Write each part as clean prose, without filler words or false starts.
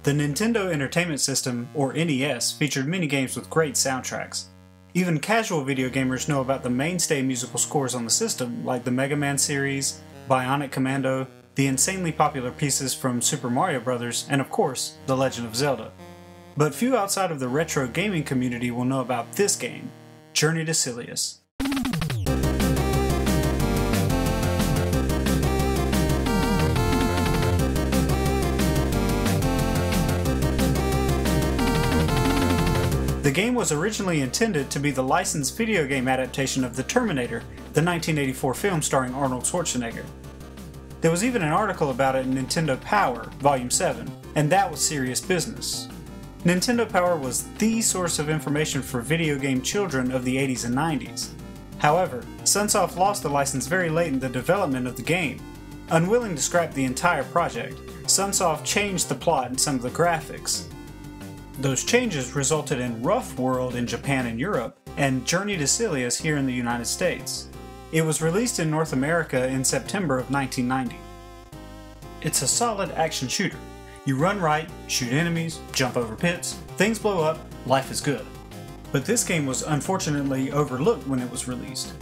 The Nintendo Entertainment System, or NES, featured many games with great soundtracks. Even casual video gamers know about the mainstay musical scores on the system, like the Mega Man series, Bionic Commando, the insanely popular pieces from Super Mario Bros., and of course, The Legend of Zelda. But few outside of the retro gaming community will know about this game, Journey to Silius. The game was originally intended to be the licensed video game adaptation of The Terminator, the 1984 film starring Arnold Schwarzenegger. There was even an article about it in Nintendo Power, Volume 7, and that was serious business. Nintendo Power was the source of information for video game children of the 80s and 90s. However, Sunsoft lost the license very late in the development of the game. Unwilling to scrap the entire project, Sunsoft changed the plot and some of the graphics. Those changes resulted in Rough World in Japan and Europe, and Journey to Silius here in the United States. It was released in North America in September of 1990. It's a solid action shooter. You run right, shoot enemies, jump over pits, things blow up, life is good. But this game was unfortunately overlooked when it was released.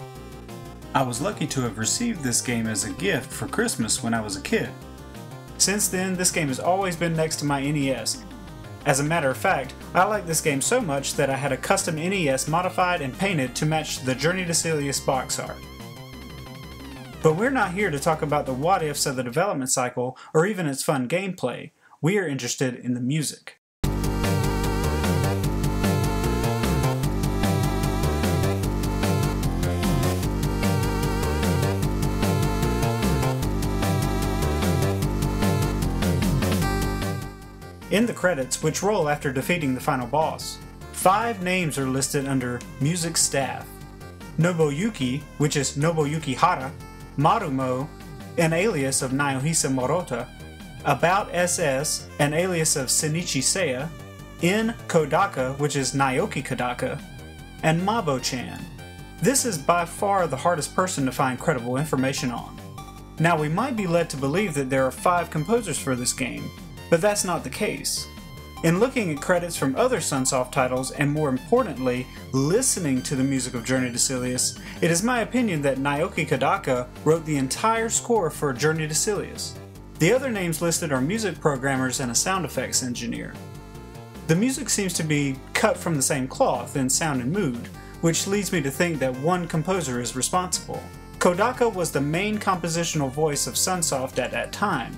I was lucky to have received this game as a gift for Christmas when I was a kid. Since then, this game has always been next to my NES. As a matter of fact, I like this game so much that I had a custom NES modified and painted to match the Journey to Silius box art. But we're not here to talk about the what-ifs of the development cycle or even its fun gameplay. We are interested in the music. In the credits, which roll after defeating the final boss, 5 names are listed under Music Staff. Nobuyuki, which is Nobuyuki Hara, Marumo, an alias of Naohisa Morota, About SS, an alias of Shinichi Seiya, N. Kodaka, which is Naoki Kodaka, and Mabo-chan. This is by far the hardest person to find credible information on. Now we might be led to believe that there are 5 composers for this game, but that's not the case. In looking at credits from other Sunsoft titles, and more importantly, listening to the music of Journey to Silius, it is my opinion that Naoki Kodaka wrote the entire score for Journey to Silius. The other names listed are music programmers and a sound effects engineer. The music seems to be cut from the same cloth in sound and mood, which leads me to think that one composer is responsible. Kodaka was the main compositional voice of Sunsoft at that time.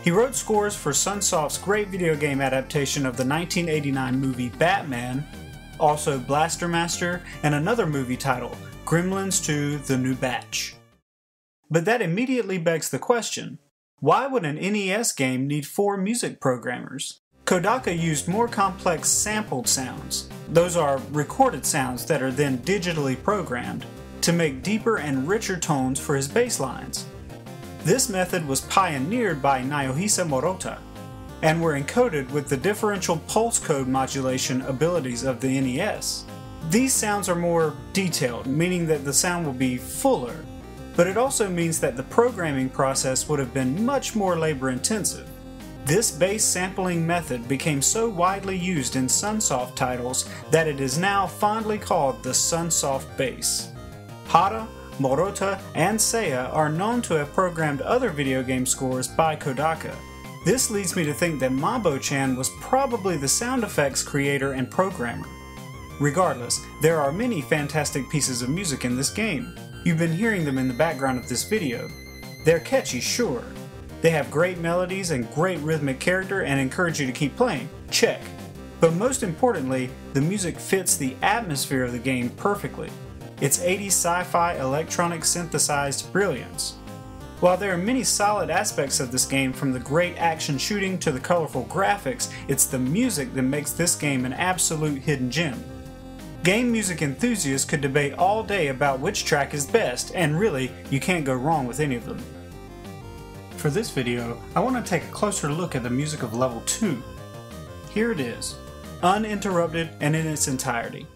He wrote scores for Sunsoft's great video game adaptation of the 1989 movie Batman, also Blaster Master, and another movie title, Gremlins 2: The New Batch. But that immediately begs the question, why would an NES game need 4 music programmers? Kodaka used more complex sampled sounds, those are recorded sounds that are then digitally programmed, to make deeper and richer tones for his bass lines. This method was pioneered by Naohisa Morota, and were encoded with the differential pulse code modulation abilities of the NES. These sounds are more detailed, meaning that the sound will be fuller, but it also means that the programming process would have been much more labor intensive. This bass sampling method became so widely used in Sunsoft titles that it is now fondly called the Sunsoft bass. Hara, Morota, and Seiya are known to have programmed other video game scores by Kodaka. This leads me to think that Mabo-chan was probably the sound effects creator and programmer. Regardless, there are many fantastic pieces of music in this game. You've been hearing them in the background of this video. They're catchy, sure. They have great melodies and great rhythmic character and encourage you to keep playing, check. But most importantly, the music fits the atmosphere of the game perfectly. It's 80s sci-fi electronic synthesized brilliance. While there are many solid aspects of this game, from the great action shooting to the colorful graphics, it's the music that makes this game an absolute hidden gem. Game music enthusiasts could debate all day about which track is best, and really, you can't go wrong with any of them. For this video, I want to take a closer look at the music of Level 2. Here it is, uninterrupted and in its entirety.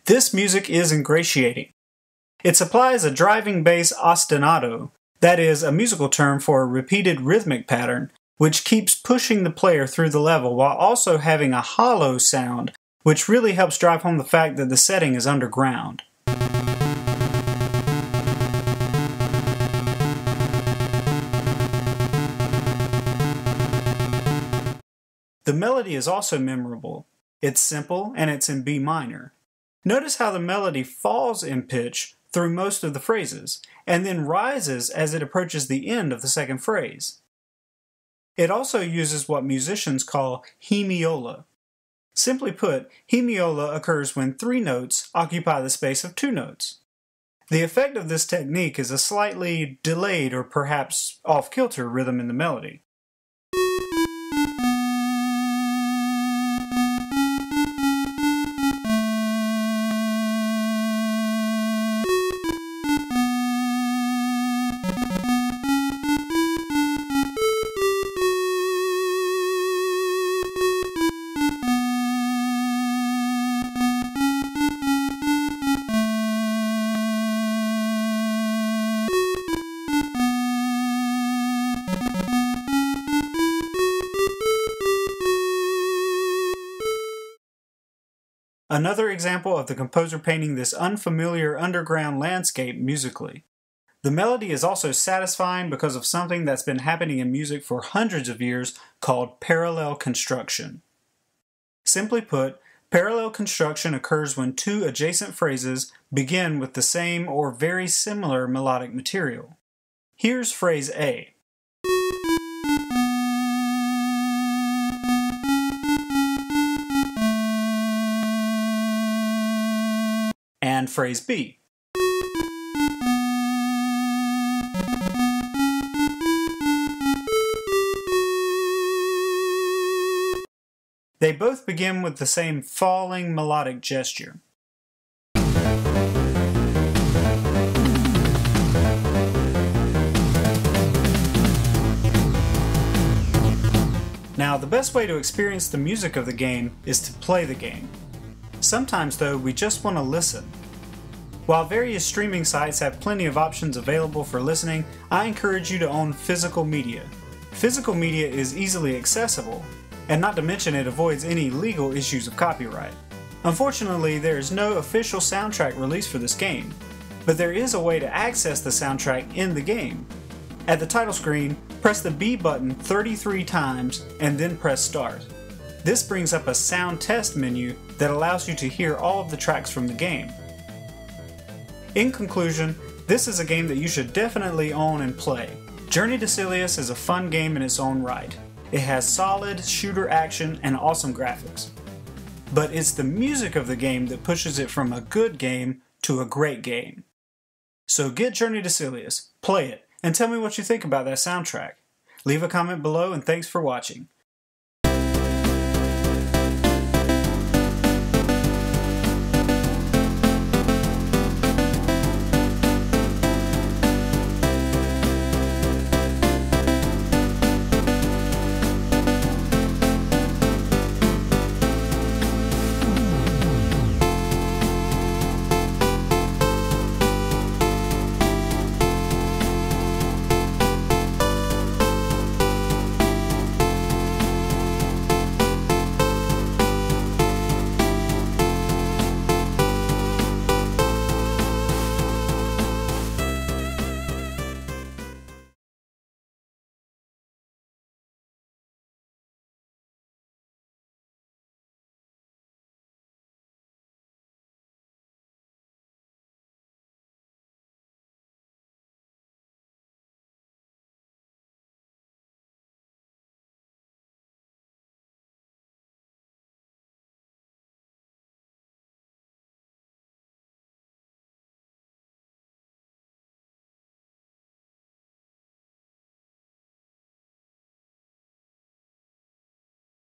This music is ingratiating. It supplies a driving bass ostinato, that is, a musical term for a repeated rhythmic pattern, which keeps pushing the player through the level while also having a hollow sound, which really helps drive home the fact that the setting is underground. The melody is also memorable. It's simple and it's in B minor. Notice how the melody falls in pitch through most of the phrases, and then rises as it approaches the end of the second phrase. It also uses what musicians call hemiola. Simply put, hemiola occurs when 3 notes occupy the space of 2 notes. The effect of this technique is a slightly delayed or perhaps off-kilter rhythm in the melody. Another example of the composer painting this unfamiliar underground landscape musically. The melody is also satisfying because of something that's been happening in music for hundreds of years called parallel construction. Simply put, parallel construction occurs when 2 adjacent phrases begin with the same or very similar melodic material. Here's phrase A. And phrase B. They both begin with the same falling melodic gesture. Now, the best way to experience the music of the game is to play the game. Sometimes, though, we just want to listen. While various streaming sites have plenty of options available for listening, I encourage you to own physical media. Physical media is easily accessible, and not to mention it avoids any legal issues of copyright. Unfortunately, there is no official soundtrack released for this game, but there is a way to access the soundtrack in the game. At the title screen, press the B button 33 times and then press Start. This brings up a sound test menu that allows you to hear all of the tracks from the game. In conclusion, this is a game that you should definitely own and play. Journey to Silius is a fun game in its own right. It has solid shooter action and awesome graphics. But it's the music of the game that pushes it from a good game to a great game. So get Journey to Silius, play it, and tell me what you think about that soundtrack. Leave a comment below and thanks for watching.